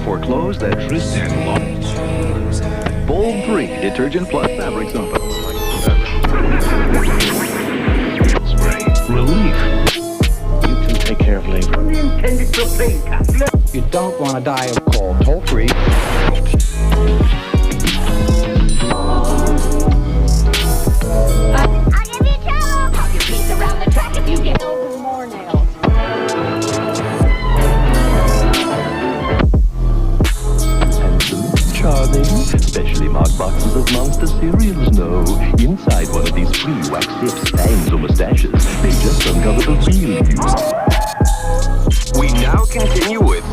for clothes that twist and long. Bold 3 detergent plus fabric softener. Relief. You can take care of labor. Only intended for plain cat. You don't want to die of cold. Toll free. I'll give you trouble. I'll give beats around the track if you get over more nails. Handsome, charming, specially marked boxes of Monster cereals. No, inside one of these free wax tips, fangs, or mustaches, they just uncover the real you. We now continue with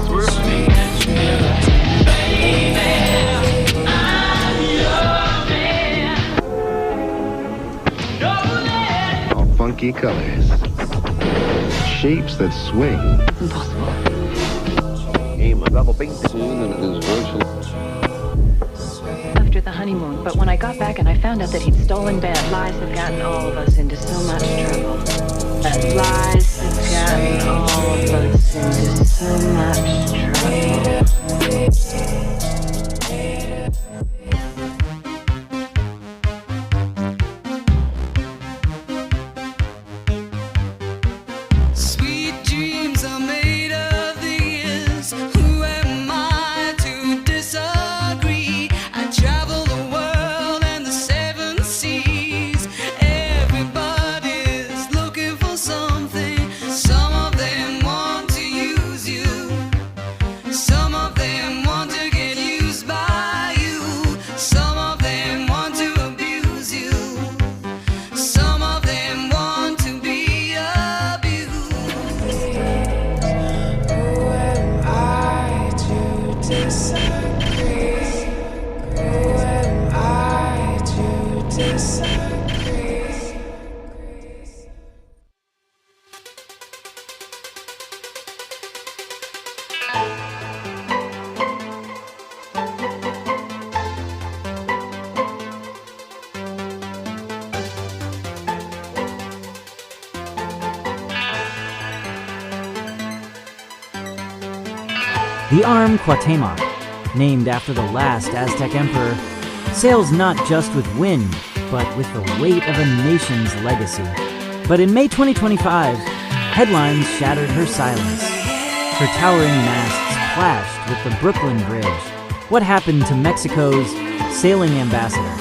All funky colors, shapes that swing. Impossible. Aim a double pink soon and it is virtual. After the honeymoon, but when I got back and I found out that he'd stolen Beth, lies have gotten all of us into so much trouble. And lies have gotten all of us into so much trouble. Sweet dreams are made of these. Who am I to disagree? I travel the world and the 7 seas. Everybody's looking for something. Some of them want to use you. Some of them want to get used by you. Some of them want to abuse you. Some of them want to be abused. Who am I to disagree? Who am I to disagree? The arm Cuauhtémoc, named after the last Aztec emperor, sails not just with wind, but with the weight of a nation's legacy. But in May 2025, headlines shattered her silence. Her towering masts clashed with the Brooklyn Bridge. What happened to Mexico's sailing ambassador?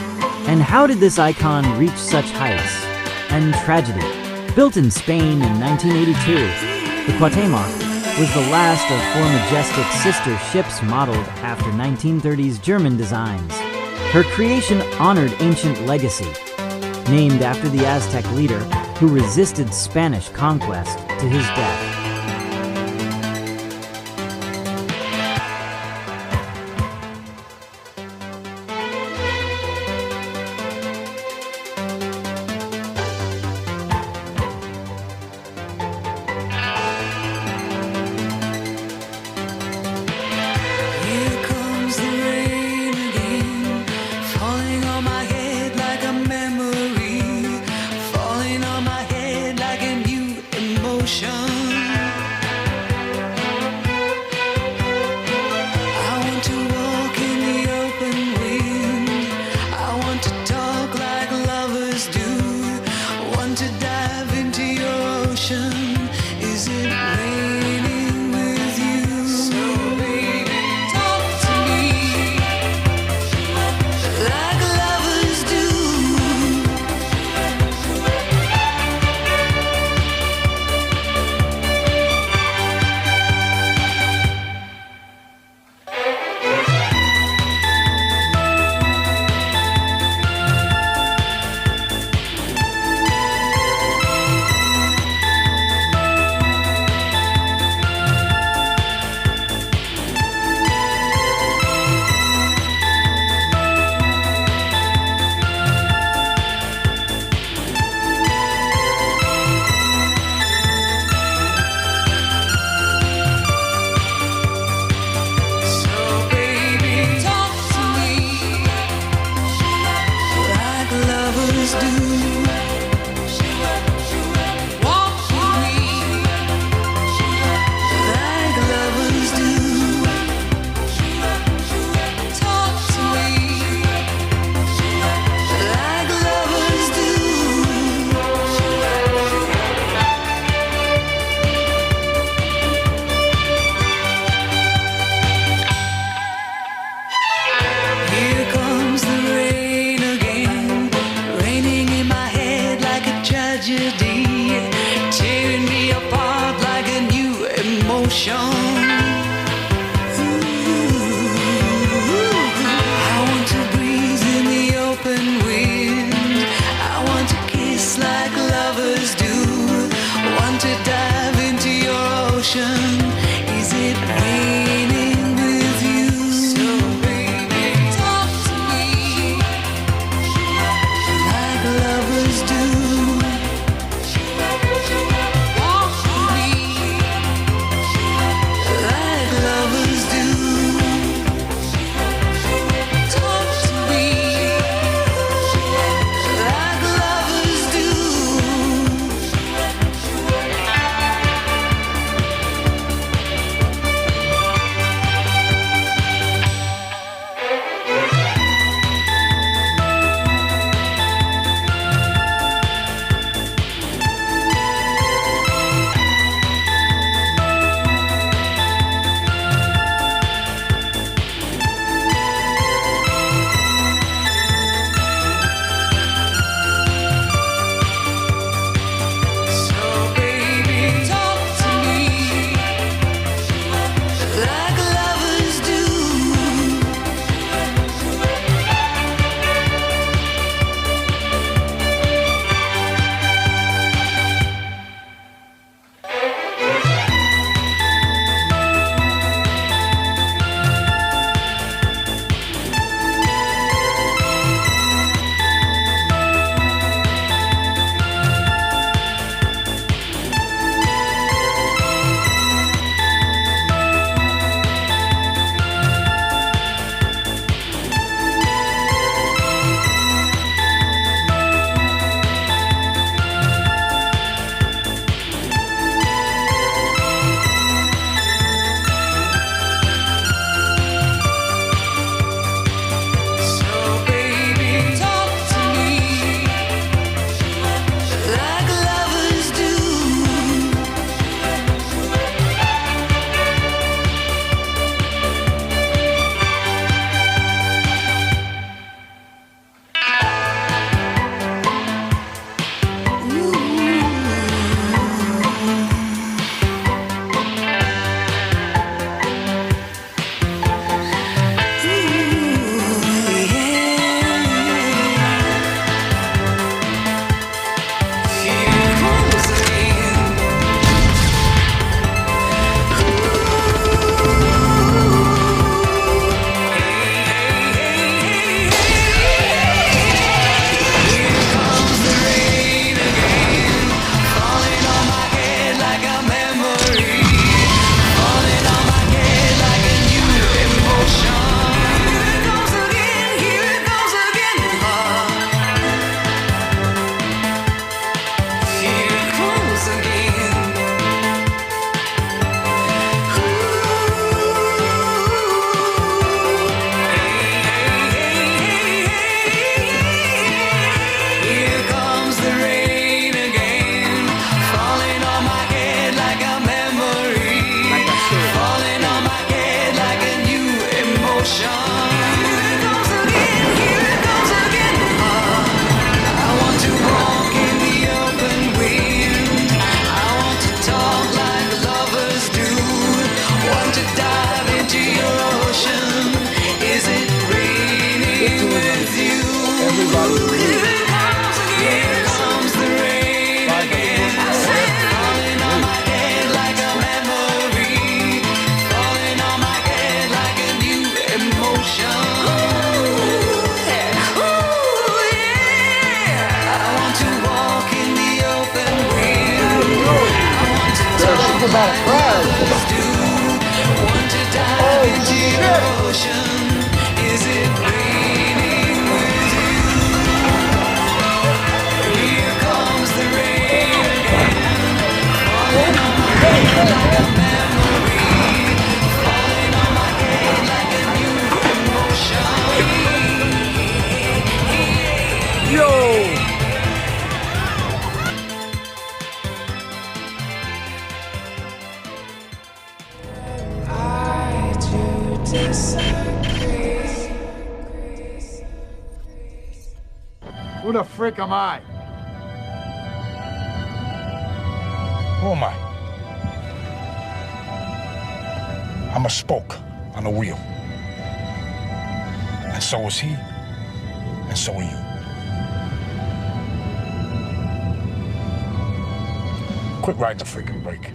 And how did this icon reach such heights? And tragedy. Built in Spain in 1982, the Cuauhtémoc was the last of 4 majestic sister ships modeled after 1930s German designs. Her creation honored ancient legacy, named after the Aztec leader who resisted Spanish conquest to his death. Here comes the rain again, falling on my head like a memory, falling on my head like a new emotion. Who the frick am I? Who am I? I'm a spoke on a wheel. And so is he, and so are you. Quit riding the freaking brake.